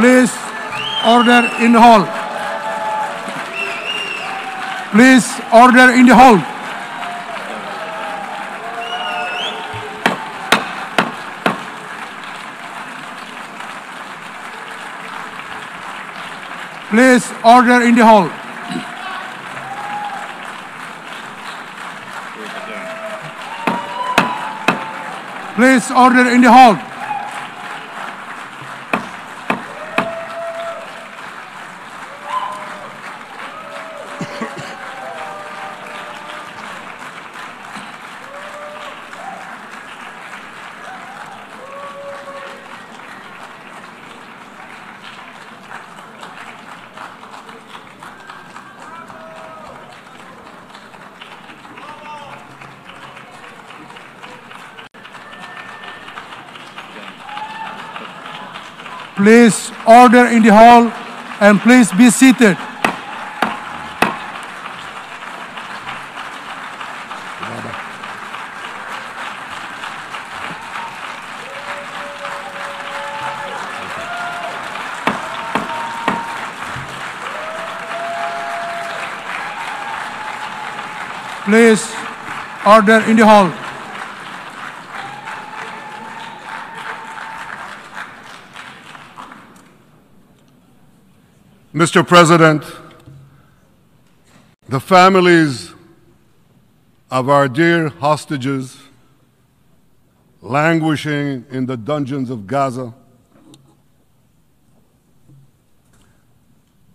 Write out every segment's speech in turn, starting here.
Please, order in the hall. Please, order in the hall. Please, order in the hall. Please, order in the hall. Please order in the hall and please be seated. Please order in the hall. Mr. President, the families of our dear hostages languishing in the dungeons of Gaza,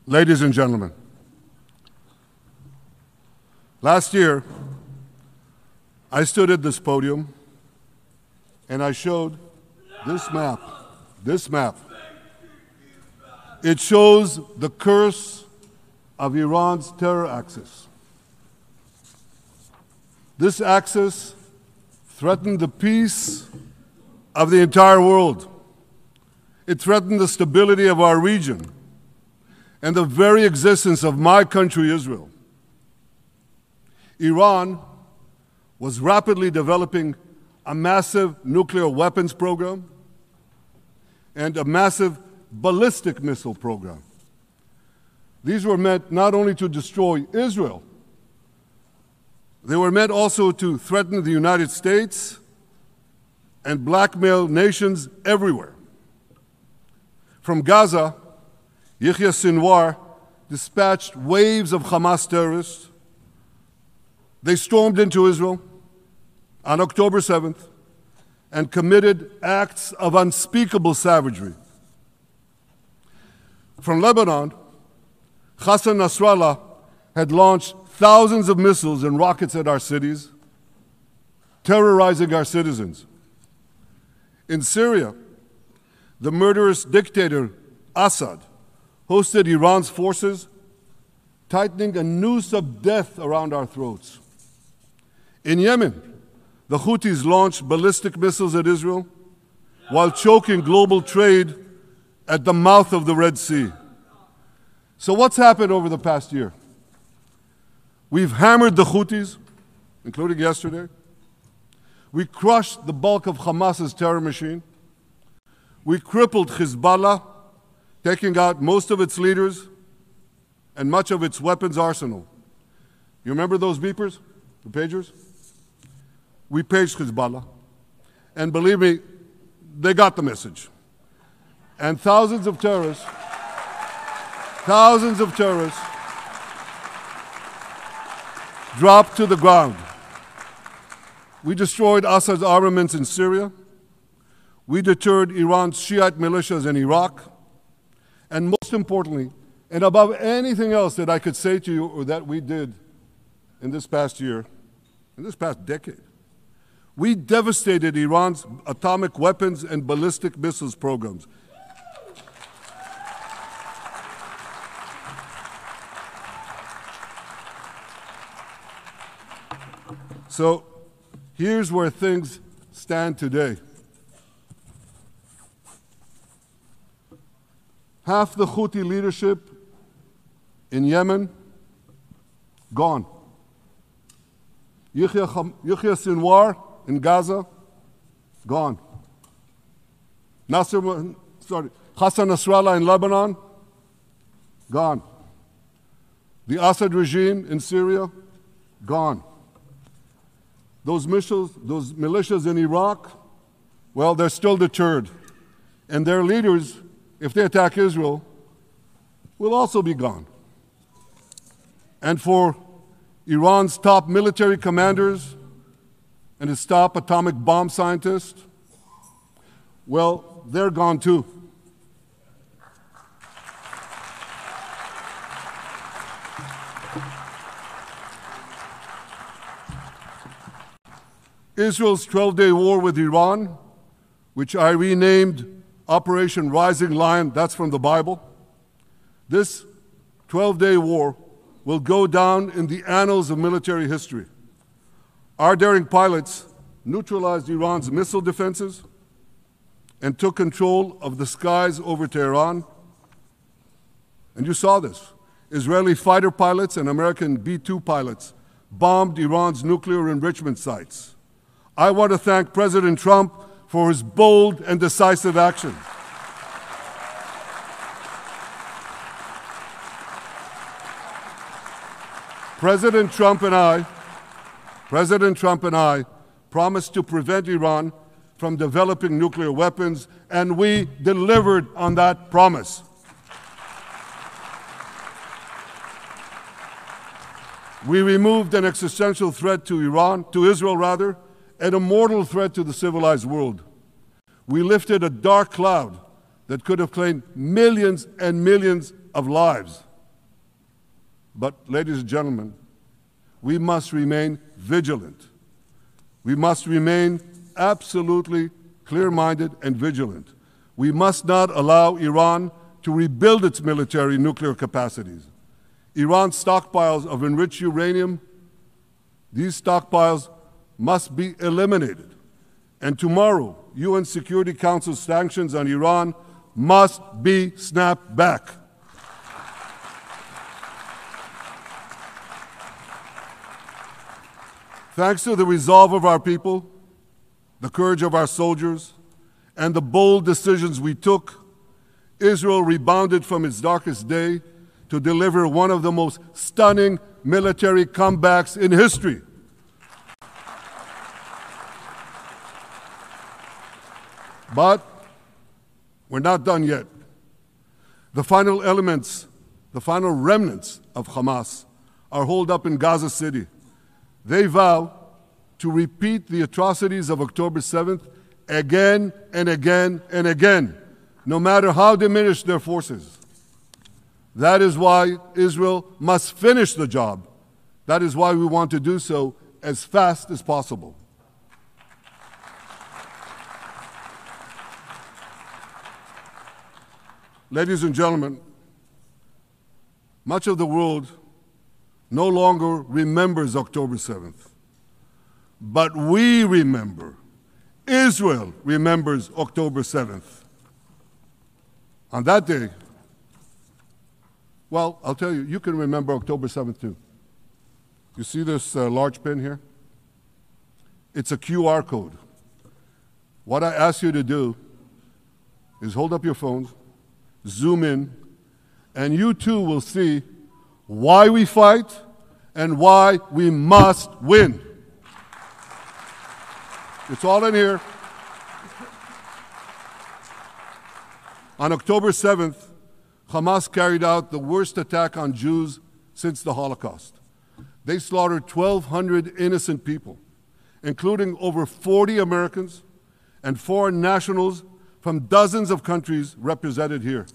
ladies and gentlemen, last year I stood at this podium and I showed this map. It shows the curse of Iran's terror axis. This axis threatened the peace of the entire world. It threatened the stability of our region and the very existence of my country, Israel. Iran was rapidly developing a massive nuclear weapons program and a massive ballistic missile program. These were meant not only to destroy Israel, they were meant also to threaten the United States and blackmail nations everywhere. From Gaza, Yahya Sinwar dispatched waves of Hamas terrorists. They stormed into Israel on October 7th and committed acts of unspeakable savagery. From Lebanon, Hassan Nasrallah had launched thousands of missiles and rockets at our cities, terrorizing our citizens. In Syria, the murderous dictator Assad hosted Iran's forces, tightening a noose of death around our throats. In Yemen, the Houthis launched ballistic missiles at Israel while choking global trade at the mouth of the Red Sea. So what's happened over the past year? We've hammered the Houthis, including yesterday. We crushed the bulk of Hamas's terror machine. We crippled Hezbollah, taking out most of its leaders and much of its weapons arsenal. You remember those beepers, the pagers? We paged Hezbollah. And believe me, they got the message. And thousands of terrorists dropped to the ground. We destroyed Assad's armaments in Syria. We deterred Iran's Shiite militias in Iraq. And most importantly, and above anything else that I could say to you or that we did in this past year, in this past decade, we devastated Iran's atomic weapons and ballistic missiles programs. So here's where things stand today. Half the Houthi leadership in Yemen, gone. Yahya Sinwar in Gaza, gone. Hassan Nasrallah in Lebanon, gone. The Assad regime in Syria, gone. Those militias in Iraq, well, they're still deterred. And their leaders, if they attack Israel, will also be gone. And for Iran's top military commanders and its top atomic bomb scientists, well, they're gone too. Israel's 12-day war with Iran, which I renamed Operation Rising Lion, that's from the Bible. This 12-day war will go down in the annals of military history. Our daring pilots neutralized Iran's missile defenses and took control of the skies over Tehran. And you saw this. Israeli fighter pilots and American B-2 pilots bombed Iran's nuclear enrichment sites. I want to thank President Trump for his bold and decisive action. President Trump and I promised to prevent Iran from developing nuclear weapons, and we delivered on that promise. We removed an existential threat to Israel, and a mortal threat to the civilized world. We lifted a dark cloud that could have claimed millions and millions of lives. But, ladies and gentlemen, we must remain vigilant. We must remain absolutely clear-minded and vigilant. We must not allow Iran to rebuild its military nuclear capacities. Iran's stockpiles of enriched uranium, these stockpiles must be eliminated. And tomorrow, UN Security Council sanctions on Iran must be snapped back. Thanks to the resolve of our people, the courage of our soldiers, and the bold decisions we took, Israel rebounded from its darkest day to deliver one of the most stunning military comebacks in history. But we're not done yet. The final remnants of Hamas are holed up in Gaza City. They vow to repeat the atrocities of October 7th again and again and again, no matter how diminished their forces. That is why Israel must finish the job. That is why we want to do so as fast as possible. Ladies and gentlemen, much of the world no longer remembers October 7th, but we remember. Israel remembers October 7th. On that day, well, I'll tell you, you can remember October 7th too. You see this large pin here? It's a QR code. What I ask you to do is hold up your phones, zoom in, and you too will see why we fight and why we must win. It's all in here. On October 7th, Hamas carried out the worst attack on Jews since the Holocaust. They slaughtered 1,200 innocent people, including over 40 Americans and foreign nationals from dozens of countries represented here.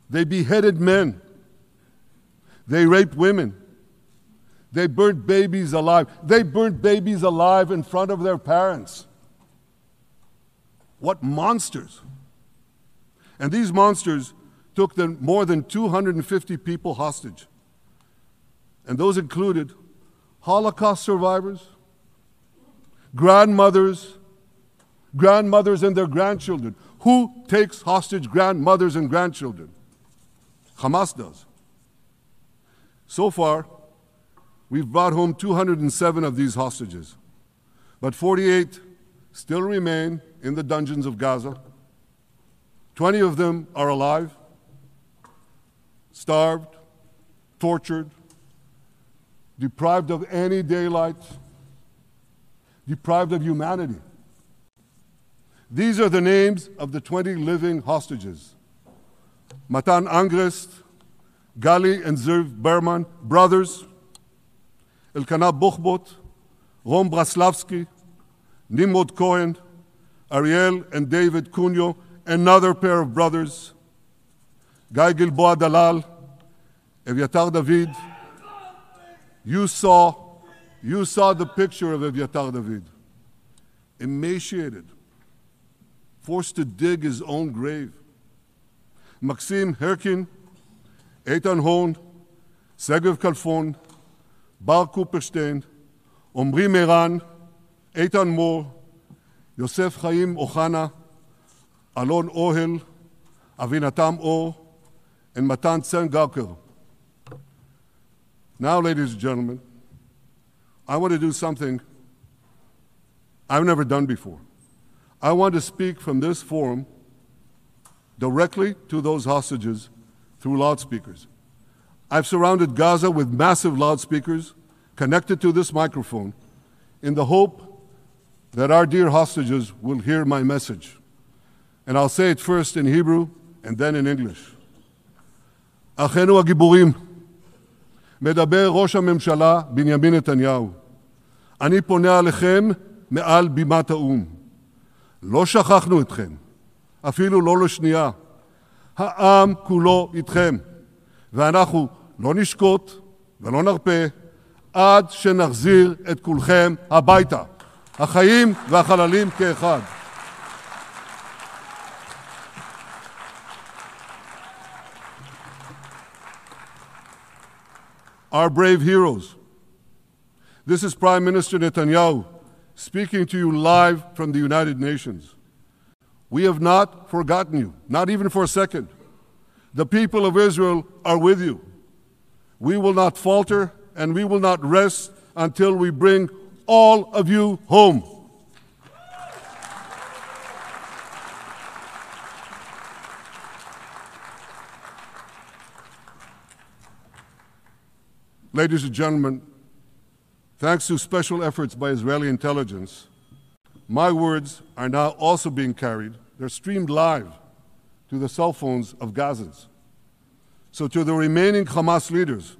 They beheaded men. They raped women. They burnt babies alive. They burnt babies alive in front of their parents. What monsters. And these monsters took more than 250 people hostage. And those included Holocaust survivors, grandmothers and their grandchildren. Who takes hostage grandmothers and grandchildren? Hamas does. So far, we've brought home 207 of these hostages, but 48 still remain in the dungeons of Gaza. 20 of them are alive, starved, tortured, deprived of any daylight, deprived of humanity. These are the names of the 20 living hostages. Matan Angrest, Gali and Zirv Berman, brothers, Elkanah Buchbot, Rom Braslavsky, Nimrod Cohen, Ariel and David Cunyo, another pair of brothers, Guy Gilboa Dalal, Evyatar David. You saw the picture of Evyatar David, emaciated, forced to dig his own grave. Maxim Herkin, Eitan Horn, Segev Kalfon, Bar Kuperstein, Omri Meran, Eitan Moore, Yosef Chaim Ochana, Alon Ohel, Avinatam Or, and Matan Tsengarker. Now, ladies and gentlemen, I want to do something I've never done before. I want to speak from this forum directly to those hostages through loudspeakers. I've surrounded Gaza with massive loudspeakers connected to this microphone in the hope that our dear hostages will hear my message. And I'll say it first in Hebrew and then in English. אחינו הגיבורים, מדבר ראש הממשלה בנימין נתניהו. אני פונה עליכם מעל בימת האו"ם. לא שכחנו אתכם, אפילו לא לשנייה. העם כולו איתכם, ואנחנו לא נשקוט ולא נרפה עד שנחזיר את כולכם הביתה, החיים והחללים כאחד. Our brave heroes. This is Prime Minister Netanyahu speaking to you live from the United Nations. We have not forgotten you, not even for a second. The people of Israel are with you. We will not falter and we will not rest until we bring all of you home. Ladies and gentlemen, thanks to special efforts by Israeli intelligence, my words are now also being carried. They're streamed live to the cell phones of Gazans. So to the remaining Hamas leaders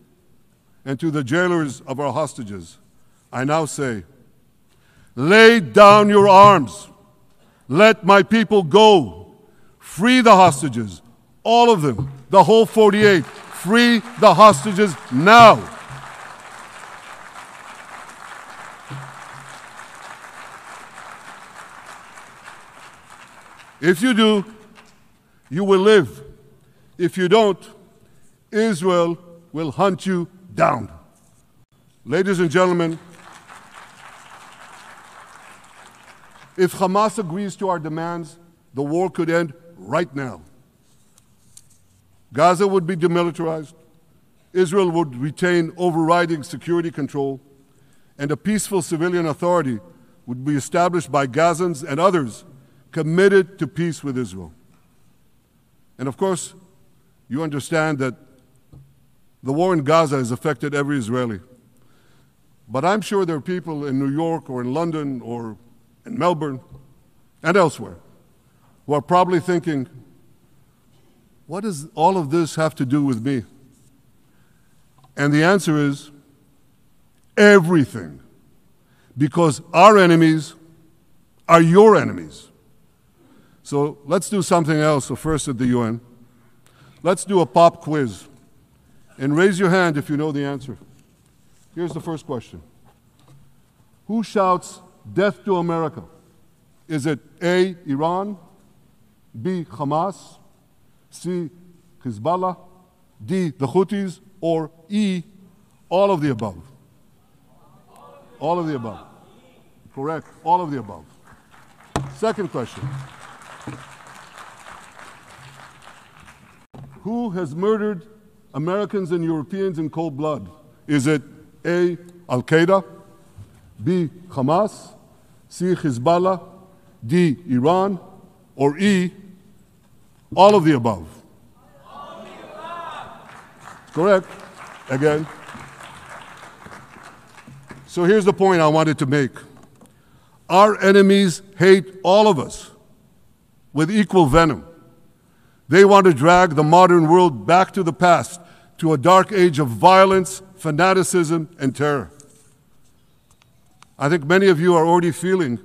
and to the jailers of our hostages, I now say, lay down your arms. Let my people go. Free the hostages, all of them, the whole 48. Free the hostages now. If you do, you will live. If you don't, Israel will hunt you down. Ladies and gentlemen, if Hamas agrees to our demands, the war could end right now. Gaza would be demilitarized, Israel would retain overriding security control, and a peaceful civilian authority would be established by Gazans and others committed to peace with Israel. And of course, you understand that the war in Gaza has affected every Israeli. But I'm sure there are people in New York or in London or in Melbourne and elsewhere who are probably thinking, what does all of this have to do with me? And the answer is everything. Because our enemies are your enemies. So let's do something else. So first at the UN, let's do a pop quiz. And raise your hand if you know the answer. Here's the first question. Who shouts death to America? Is it A, Iran, B, Hamas, C, Hezbollah, D, the Houthis, or E, all of the above? All of the above. Correct, all of the above. Second question. Who has murdered Americans and Europeans in cold blood? Is it A, Al-Qaeda, B, Hamas, C, Hezbollah, D, Iran, or E, All of the above. Correct. Again. So here's the point I wanted to make. Our enemies hate all of us with equal venom. They want to drag the modern world back to the past, to a dark age of violence, fanaticism, and terror. I think many of you are already feeling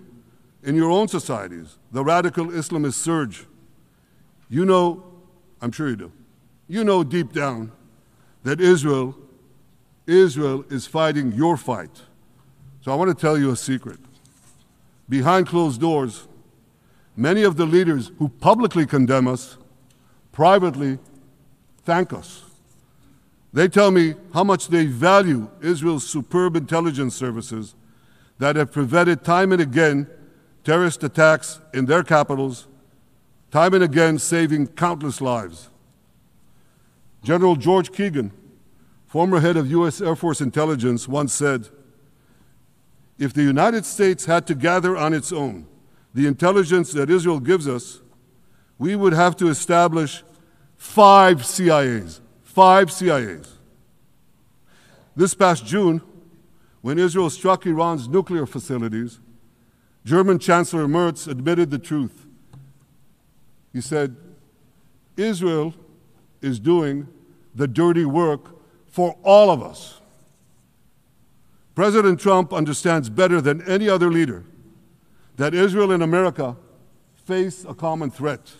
in your own societies the radical Islamist surge. You know, I'm sure you do, you know deep down that Israel is fighting your fight. So I want to tell you a secret. Behind closed doors, many of the leaders who publicly condemn us privately thank us. They tell me how much they value Israel's superb intelligence services that have prevented time and again terrorist attacks in their capitals, time and again saving countless lives. General George Keegan, former head of U.S. Air Force intelligence, once said, "If the United States had to gather on its own the intelligence that Israel gives us, we would have to establish 5 CIAs. 5 CIAs. This past June, when Israel struck Iran's nuclear facilities, German Chancellor Merz admitted the truth. He said, Israel is doing the dirty work for all of us. President Trump understands better than any other leader that Israel and America face a common threat.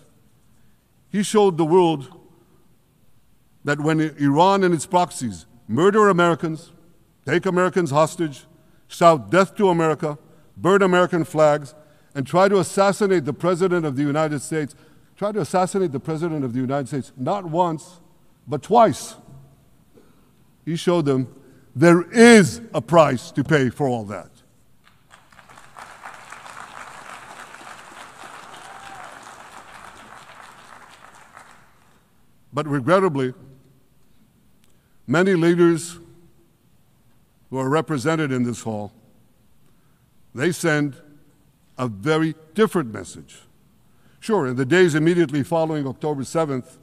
He showed the world that when Iran and its proxies murder Americans, take Americans hostage, shout death to America, burn American flags, and try to assassinate the President of the United States, not once, but twice. He showed them there is a price to pay for all that. But regrettably, many leaders who are represented in this hall, they send a very different message. Sure, in the days immediately following October 7th,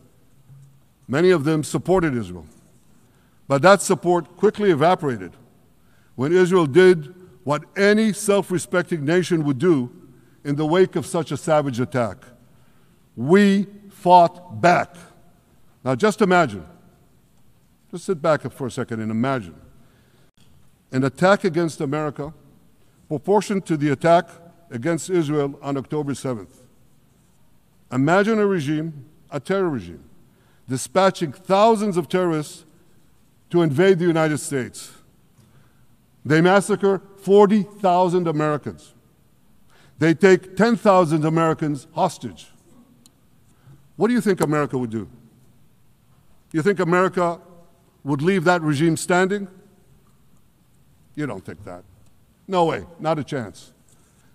many of them supported Israel. But that support quickly evaporated when Israel did what any self-respecting nation would do in the wake of such a savage attack. We fought back. Now just imagine, just sit back for a second and imagine an attack against America proportioned to the attack against Israel on October 7th. Imagine a regime, a terror regime, dispatching thousands of terrorists to invade the United States. They massacre 40,000 Americans. They take 10,000 Americans hostage. What do you think America would do? You think America would leave that regime standing? You don't think that. No way, not a chance.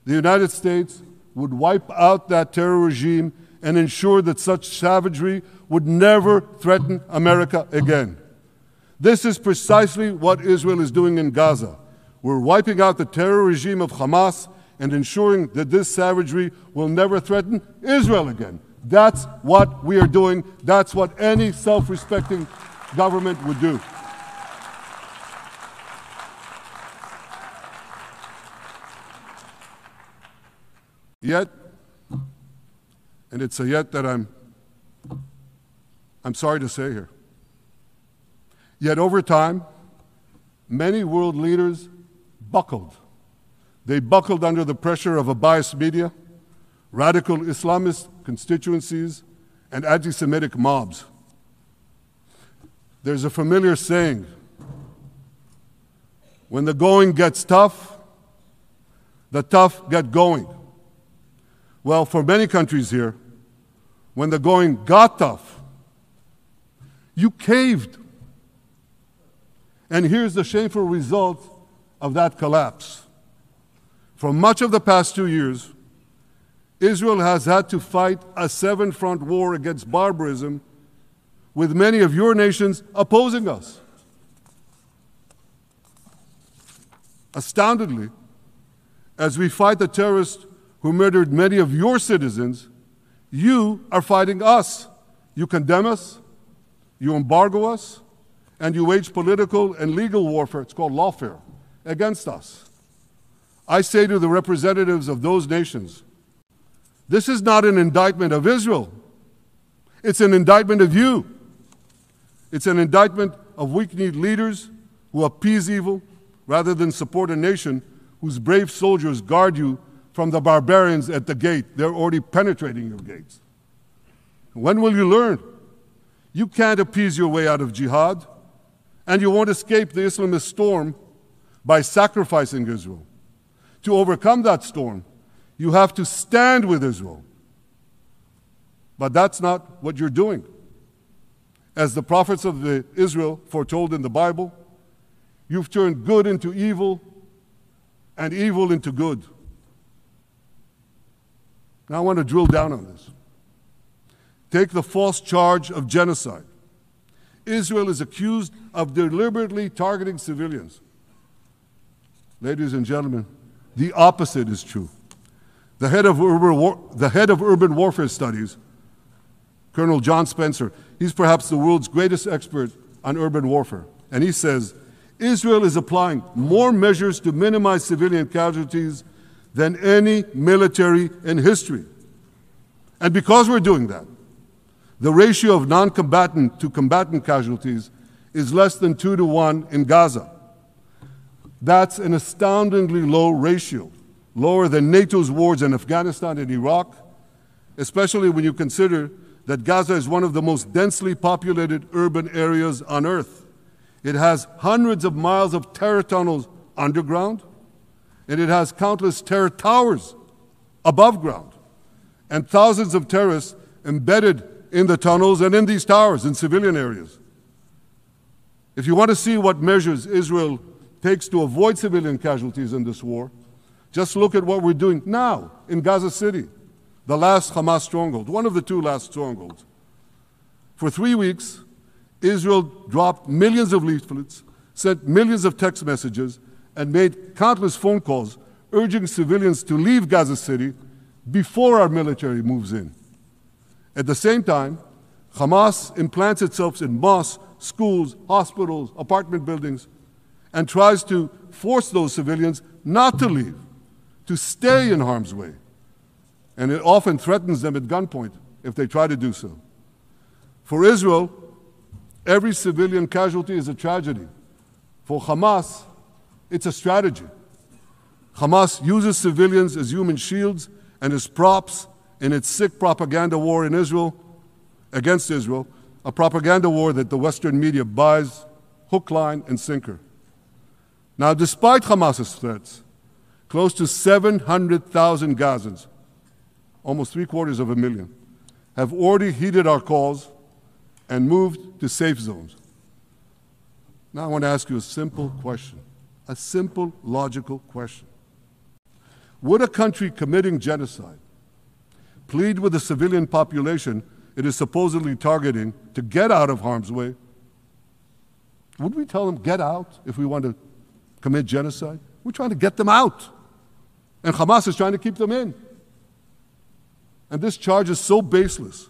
The United States would wipe out that terror regime and ensure that such savagery would never threaten America again. This is precisely what Israel is doing in Gaza. We're wiping out the terror regime of Hamas and ensuring that this savagery will never threaten Israel again. That's what we are doing. That's what any self-respecting government would do. Yet, and it's a yet that I'm sorry to say here, yet over time, many world leaders buckled. They buckled under the pressure of a biased media, radical Islamist constituencies, and anti-Semitic mobs. There's a familiar saying, when the going gets tough, the tough get going. Well, for many countries here, when the going got tough, you caved. And here's the shameful result of that collapse. For much of the past 2 years, Israel has had to fight a 7-front war against barbarism with many of your nations opposing us. Astoundingly, as we fight the terrorists who murdered many of your citizens, You are fighting us. You condemn us, you embargo us, and you wage political and legal warfare, it's called lawfare, against us. I say to the representatives of those nations, this is not an indictment of Israel. It's an indictment of you. It's an indictment of weak-kneed leaders who appease evil rather than support a nation whose brave soldiers guard you from the barbarians at the gate. They're already penetrating your gates. When will you learn? You can't appease your way out of jihad, and you won't escape the Islamist storm by sacrificing Israel. To overcome that storm, you have to stand with Israel. But that's not what you're doing. As the prophets of Israel foretold in the Bible, you've turned good into evil and evil into good. Now I want to drill down on this. Take the false charge of genocide. Israel is accused of deliberately targeting civilians. Ladies and gentlemen, the opposite is true. The head of urban warfare studies, Colonel John Spencer, he's perhaps the world's greatest expert on urban warfare. And he says, Israel is applying more measures to minimize civilian casualties than any military in history. And because we're doing that, the ratio of non-combatant to combatant casualties is less than 2 to 1 in Gaza. That's an astoundingly low ratio, lower than NATO's wars in Afghanistan and Iraq, especially when you consider that Gaza is one of the most densely populated urban areas on Earth. It has hundreds of miles of terror tunnels underground, and it has countless terror towers above ground, and thousands of terrorists embedded in the tunnels and in these towers in civilian areas. If you want to see what measures Israel takes to avoid civilian casualties in this war, just look at what we're doing now in Gaza City, the last Hamas stronghold, one of the 2 last strongholds. For 3 weeks, Israel dropped millions of leaflets, sent millions of text messages, and made countless phone calls urging civilians to leave Gaza City before our military moves in. At the same time, Hamas implants itself in mosques, schools, hospitals, apartment buildings, and tries to force those civilians not to leave, to stay in harm's way. And it often threatens them at gunpoint if they try to do so. For Israel, every civilian casualty is a tragedy. For Hamas, it's a strategy. Hamas uses civilians as human shields and as props in its sick propaganda war in Israel, against Israel, a propaganda war that the Western media buys hook, line, and sinker. Now, despite Hamas's threats, close to 700,000 Gazans, almost 750,000, have already heeded our calls and moved to safe zones. Now I want to ask you a simple question, a simple, logical question. Would a country committing genocide plead with the civilian population it is supposedly targeting to get out of harm's way? Would we tell them, get out, if we want to commit genocide? We're trying to get them out. And Hamas is trying to keep them in. And this charge is so baseless.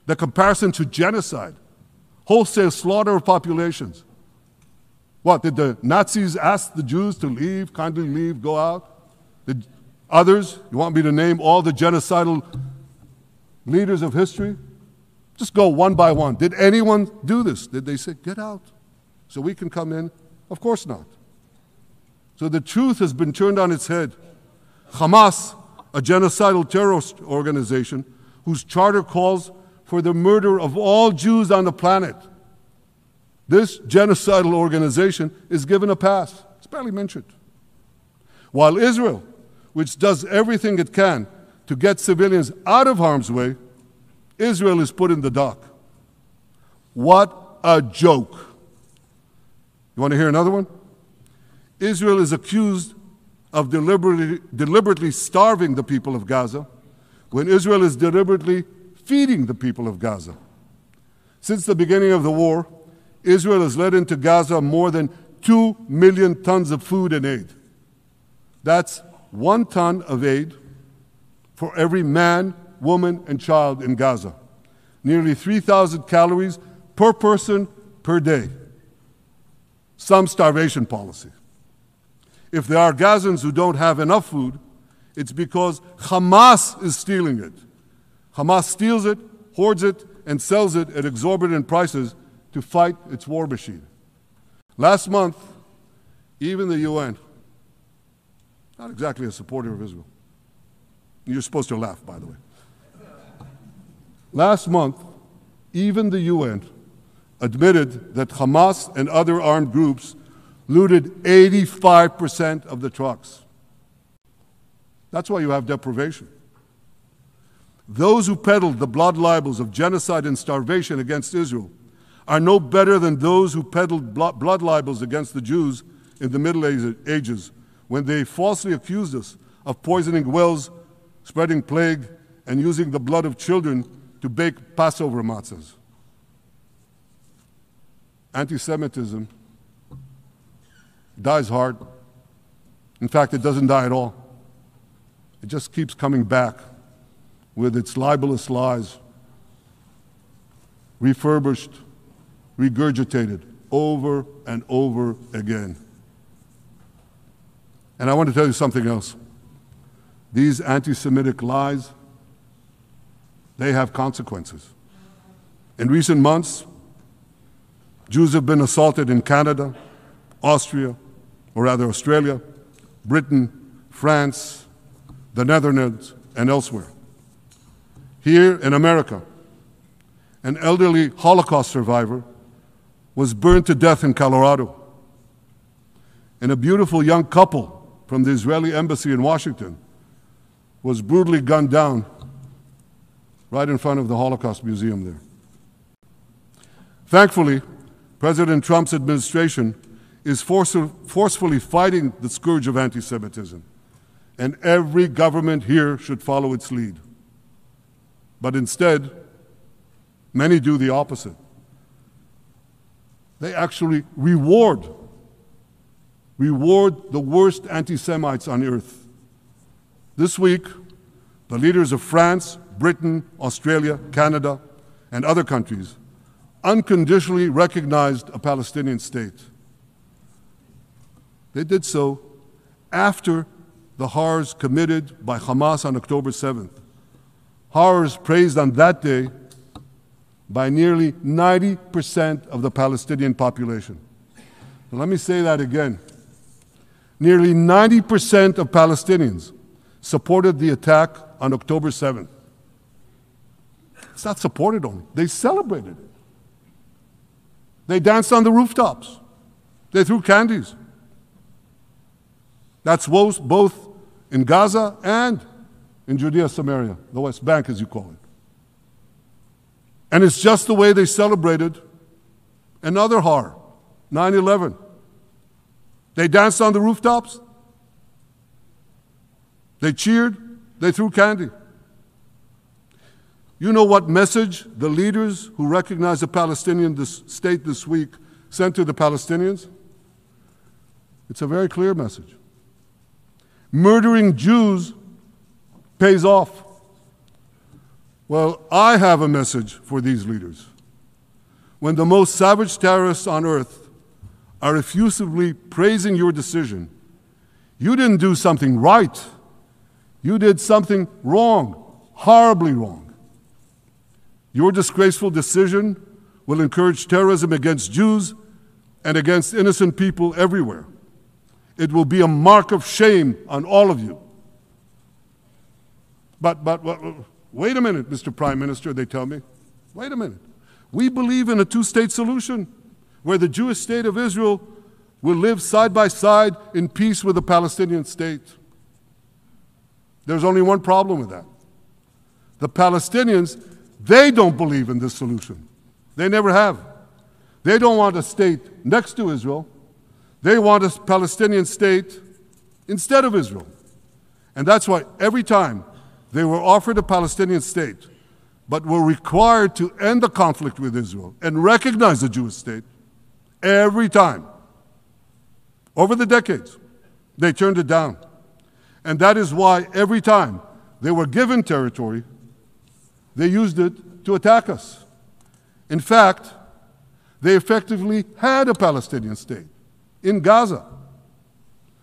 The comparison to genocide, wholesale slaughter of populations. What, did the Nazis ask the Jews to leave, kindly leave, go out? Did others, you want me to name all the genocidal leaders of history? Just go one by one. Did anyone do this? Did they say, get out so we can come in? Of course not. So the truth has been turned on its head. Hamas, a genocidal terrorist organization whose charter calls for the murder of all Jews on the planet. This genocidal organization is given a pass. It's barely mentioned. While Israel, which does everything it can to get civilians out of harm's way, Israel is put in the dock. What a joke. You want to hear another one? Israel is accused of deliberately starving the people of Gaza when Israel is deliberately feeding the people of Gaza. Since the beginning of the war, Israel has led into Gaza more than 2 million tons of food and aid. That's 1 ton of aid for every man, woman, and child in Gaza. Nearly 3,000 calories per person per day. Some starvation policy. If there are Gazans who don't have enough food, it's because Hamas is stealing it. Hamas steals it, hoards it, and sells it at exorbitant prices to fight its war machine. Last month, even the UN, not exactly a supporter of Israel. You're supposed to laugh, by the way. Last month, even the UN admitted that Hamas and other armed groups looted 85% of the trucks. That's why you have deprivation. Those who peddled the blood libels of genocide and starvation against Israel are no better than those who peddled blood libels against the Jews in the Middle Ages when they falsely accused us of poisoning wells, spreading plague, and using the blood of children to bake Passover matzahs. Anti-Semitism dies hard. In fact, it doesn't die at all. It just keeps coming back with its libelous lies, refurbished, regurgitated over and over again. And I want to tell you something else. These anti-Semitic lies, they have consequences. In recent months, Jews have been assaulted in Canada, Australia, Britain, France, the Netherlands, and elsewhere. Here in America, an elderly Holocaust survivor was burned to death in Colorado. And a beautiful young couple from the Israeli embassy in Washington was brutally gunned down right in front of the Holocaust Museum there. Thankfully, President Trump's administration is forcefully fighting the scourge of anti-Semitism, and every government here should follow its lead. But instead, many do the opposite. They actually reward the worst anti-Semites on earth. This week, the leaders of France, Britain, Australia, Canada, and other countries unconditionally recognized a Palestinian state. They did so after the horrors committed by Hamas on October 7th. Horrors praised on that day by nearly 90% of the Palestinian population. Let me say that again. Nearly 90% of Palestinians supported the attack on October 7th. It's not supported only, they celebrated it. They danced on the rooftops. They threw candies. That's both in Gaza and in Judea, Samaria, the West Bank, as you call it. And it's just the way they celebrated another horror, 9/11. They danced on the rooftops. They cheered. They threw candy. You know what message the leaders who recognize the Palestinian state this week sent to the Palestinians? It's a very clear message. Murdering Jews pays off. Well, I have a message for these leaders. When the most savage terrorists on earth are effusively praising your decision, you didn't do something right. You did something wrong, horribly wrong. Your disgraceful decision will encourage terrorism against Jews and against innocent people everywhere. It will be a mark of shame on all of you. But wait a minute, Mr. Prime Minister, they tell me. Wait a minute. We believe in a two-state solution where the Jewish state of Israel will live side by side in peace with the Palestinian state. There's only one problem with that. The Palestinians, they don't believe in this solution. They never have. They don't want a state next to Israel. They want a Palestinian state instead of Israel. And that's why every time they were offered a Palestinian state, but were required to end the conflict with Israel and recognize the Jewish state, every time, over the decades, they turned it down. And that is why every time they were given territory, they used it to attack us. In fact, they effectively had a Palestinian state in Gaza.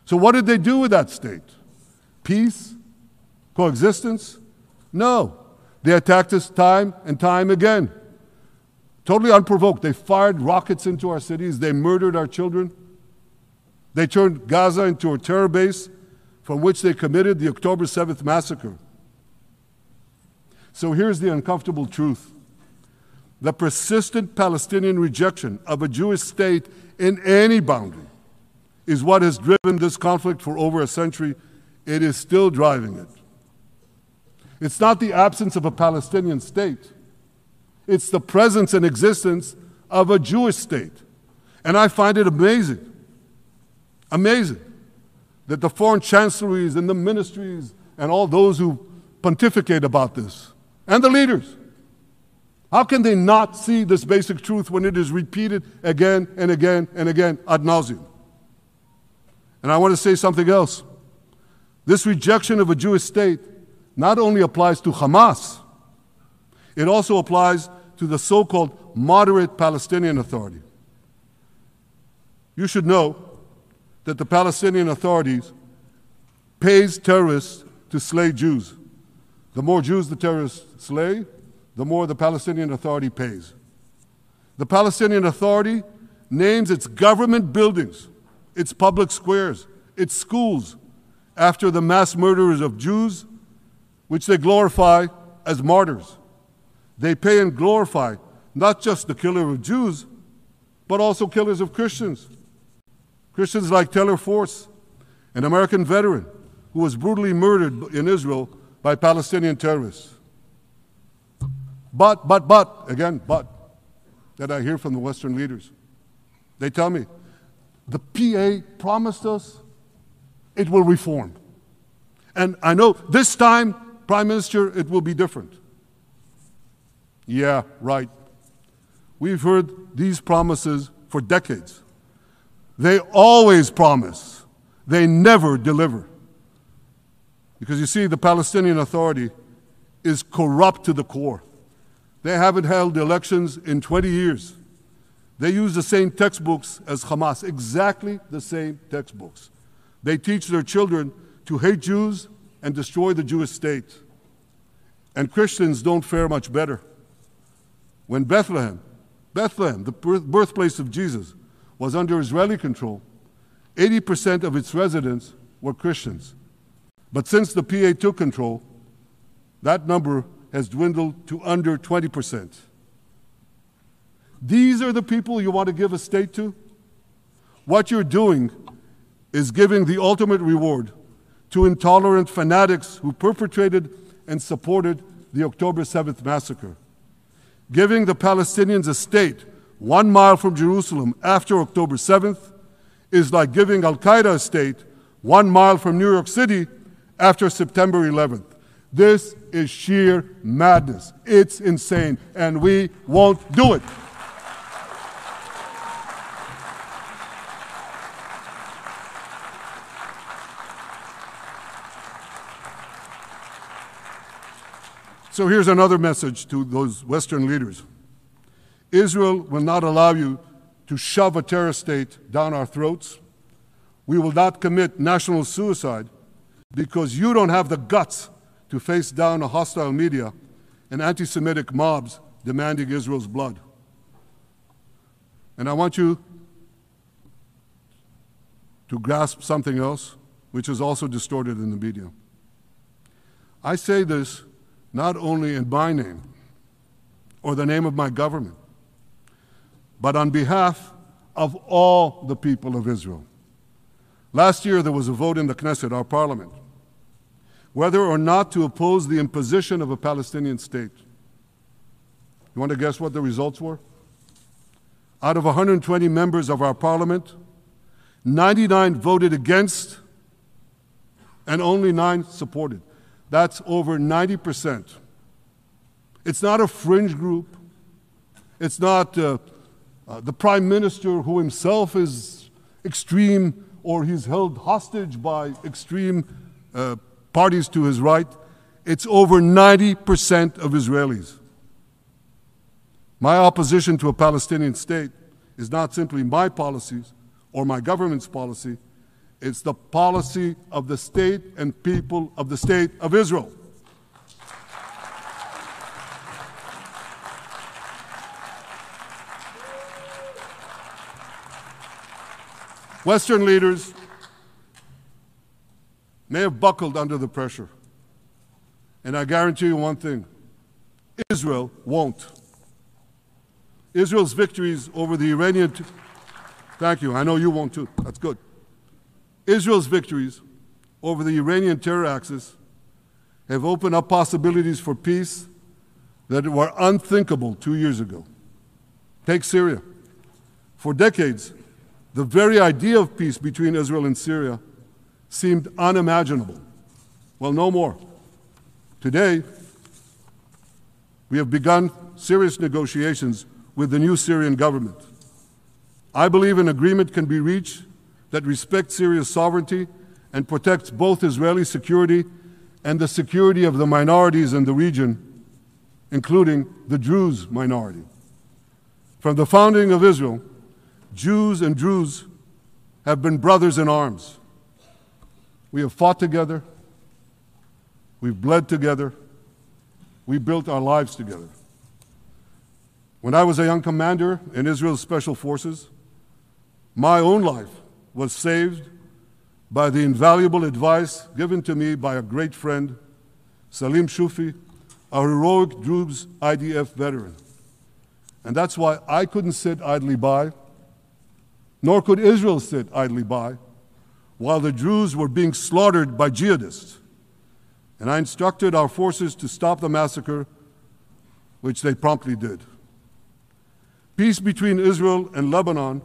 So what did they do with that state? Peace? Coexistence? No. They attacked us time and time again. Totally unprovoked. They fired rockets into our cities. They murdered our children. They turned Gaza into a terror base from which they committed the October 7th massacre. So here's the uncomfortable truth. The persistent Palestinian rejection of a Jewish state in any boundary is what has driven this conflict for over a century. It is still driving it. It's not the absence of a Palestinian state. It's the presence and existence of a Jewish state. And I find it amazing that the foreign chancelleries and the ministries and all those who pontificate about this, and the leaders, how can they not see this basic truth when it is repeated again and again and again ad nauseum? And I want to say something else. This rejection of a Jewish state not only applies to Hamas, it also applies to the so-called moderate Palestinian Authority. You should know that the Palestinian authorities pays terrorists to slay Jews. The more Jews the terrorists slay, the more the Palestinian Authority pays. The Palestinian Authority names its government buildings, its public squares, its schools, after the mass murderers of Jews, which they glorify as martyrs. They pay and glorify not just the killer of Jews, but also killers of Christians. Christians like Taylor Force, an American veteran who was brutally murdered in Israel by Palestinian terrorists. But, that I hear from the Western leaders. They tell me, the PA promised us it will reform. And I know this time, Prime Minister, it will be different. Yeah, right. We've heard these promises for decades. They always promise. They never deliver. Because you see, the Palestinian Authority is corrupt to the core. They haven't held elections in 20 years. They use the same textbooks as Hamas, exactly the same textbooks. They teach their children to hate Jews and destroy the Jewish state. And Christians don't fare much better. When Bethlehem, the birthplace of Jesus, was under Israeli control, 80% of its residents were Christians. But since the PA took control, that number has dwindled to under 20%. These are the people you want to give a state to? What you're doing is giving the ultimate reward to intolerant fanatics who perpetrated and supported the October 7th massacre. Giving the Palestinians a state 1 mile from Jerusalem after October 7th is like giving Al-Qaeda a state 1 mile from New York City after September 11th. This is sheer madness. It's insane, and we won't do it. So here's another message to those Western leaders. Israel will not allow you to shove a terror state down our throats. We will not commit national suicide because you don't have the guts to face down a hostile media and anti-Semitic mobs demanding Israel's blood. And I want you to grasp something else, which is also distorted in the media. I say this not only in my name or the name of my government, but on behalf of all the people of Israel. Last year, there was a vote in the Knesset, our parliament, whether or not to oppose the imposition of a Palestinian state. You want to guess what the results were? Out of 120 members of our parliament, 99 voted against and only 9 supported. That's over 90%. It's not a fringe group. It's not the prime minister who himself is extreme or he's held hostage by extreme parties to his right. It's over 90% of Israelis. My opposition to a Palestinian state is not simply my policies or my government's policy. It's the policy of the state and people of the state of Israel. Western leaders may have buckled under the pressure. And I guarantee you one thing, Israel won't. Israel's victories over the Iranian... Thank you, I know you won't too, that's good. Israel's victories over the Iranian terror axis have opened up possibilities for peace that were unthinkable 2 years ago. Take Syria. For decades, the very idea of peace between Israel and Syria seemed unimaginable. Well, no more. Today, we have begun serious negotiations with the new Syrian government. I believe an agreement can be reached that respects Syria's sovereignty and protects both Israeli security and the security of the minorities in the region, including the Druze minority. From the founding of Israel, Jews and Druze have been brothers in arms. We have fought together, we've bled together, we built our lives together. When I was a young commander in Israel's Special Forces, my own life was saved by the invaluable advice given to me by a great friend, Salim Shufi, a heroic Druze IDF veteran. And that's why I couldn't sit idly by, nor could Israel sit idly by, while the Druze were being slaughtered by jihadists. And I instructed our forces to stop the massacre, which they promptly did. Peace between Israel and Lebanon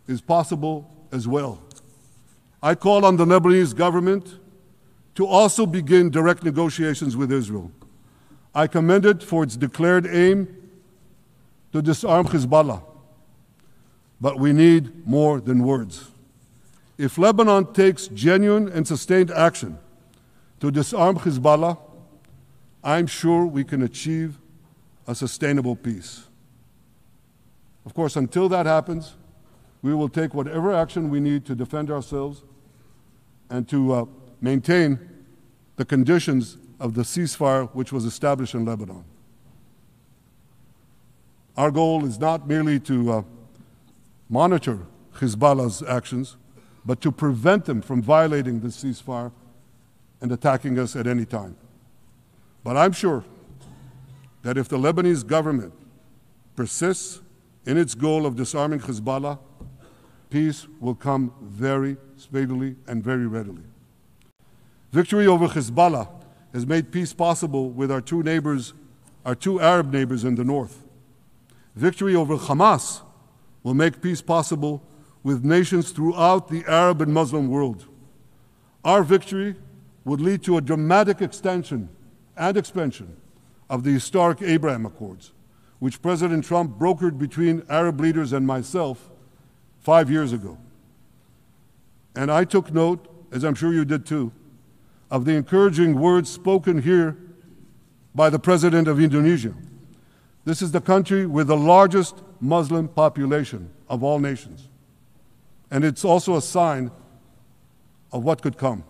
is possible as well. I call on the Lebanese government to also begin direct negotiations with Israel. I commend it for its declared aim to disarm Hezbollah. But we need more than words. If Lebanon takes genuine and sustained action to disarm Hezbollah, I'm sure we can achieve a sustainable peace. Of course, until that happens, we will take whatever action we need to defend ourselves and to maintain the conditions of the ceasefire which was established in Lebanon. Our goal is not merely to monitor Hezbollah's actions, but to prevent them from violating the ceasefire and attacking us at any time. But I'm sure that if the Lebanese government persists in its goal of disarming Hezbollah, peace will come very speedily and very readily. Victory over Hezbollah has made peace possible with our two Arab neighbors in the north. Victory over Hamas will make peace possible with nations throughout the Arab and Muslim world. Our victory would lead to a dramatic extension and expansion of the historic Abraham Accords, which President Trump brokered between Arab leaders and myself 5 years ago. And I took note, as I'm sure you did too, of the encouraging words spoken here by the President of Indonesia. This is the country with the largest Muslim population of all nations. And it's also a sign of what could come.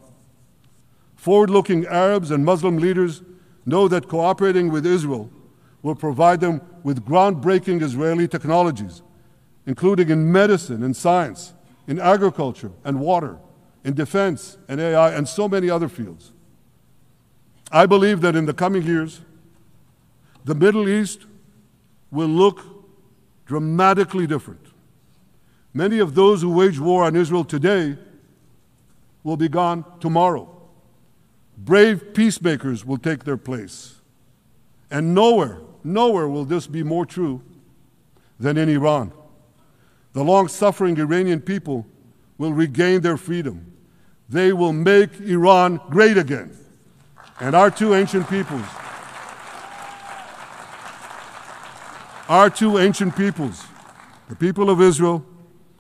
Forward-looking Arabs and Muslim leaders know that cooperating with Israel will provide them with groundbreaking Israeli technologies, including in medicine and science, in agriculture and water, in defense and AI, and so many other fields. I believe that in the coming years, the Middle East will look dramatically different. Many of those who wage war on Israel today will be gone tomorrow. Brave peacemakers will take their place. And nowhere will this be more true than in Iran. The long-suffering Iranian people will regain their freedom. They will make Iran great again. And our two ancient peoples, the people of Israel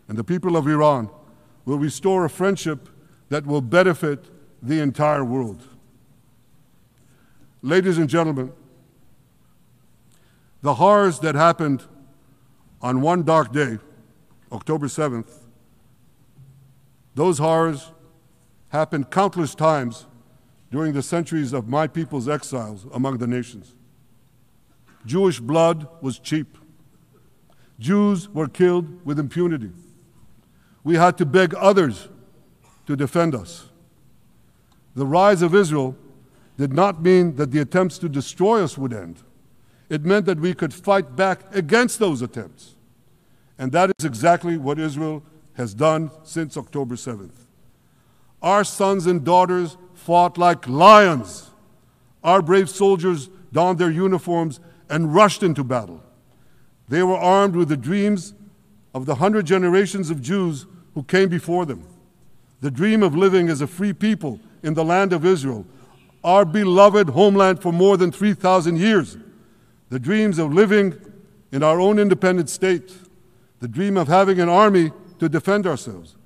and the people of Iran, will restore a friendship that will benefit the entire world. Ladies and gentlemen, the horrors that happened on one dark day, October 7th, those horrors happened countless times during the centuries of my people's exiles among the nations. Jewish blood was cheap. Jews were killed with impunity. We had to beg others to defend us. The rise of Israel did not mean that the attempts to destroy us would end. It meant that we could fight back against those attempts. And that is exactly what Israel has done since October 7th. Our sons and daughters fought like lions. Our brave soldiers donned their uniforms and rushed into battle. They were armed with the dreams of the 100 generations of Jews who came before them. The dream of living as a free people in the land of Israel, our beloved homeland for more than 3,000 years. The dreams of living in our own independent state. The dream of having an army to defend ourselves.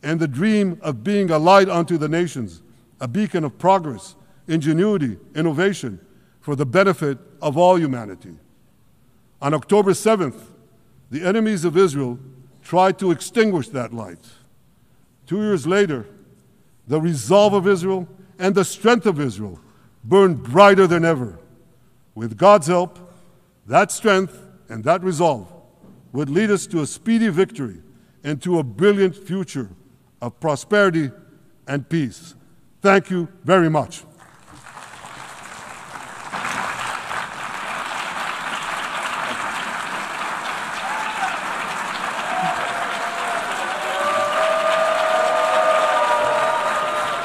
And the dream of being a light unto the nations, a beacon of progress, ingenuity, innovation, for the benefit of all humanity. On October 7th, the enemies of Israel tried to extinguish that light. 2 years later, the resolve of Israel and the strength of Israel burned brighter than ever. With God's help, that strength and that resolve would lead us to a speedy victory and to a brilliant future of prosperity and peace. Thank you very much.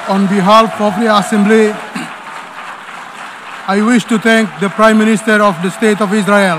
On behalf of the Assembly, I wish to thank the Prime Minister of the State of Israel,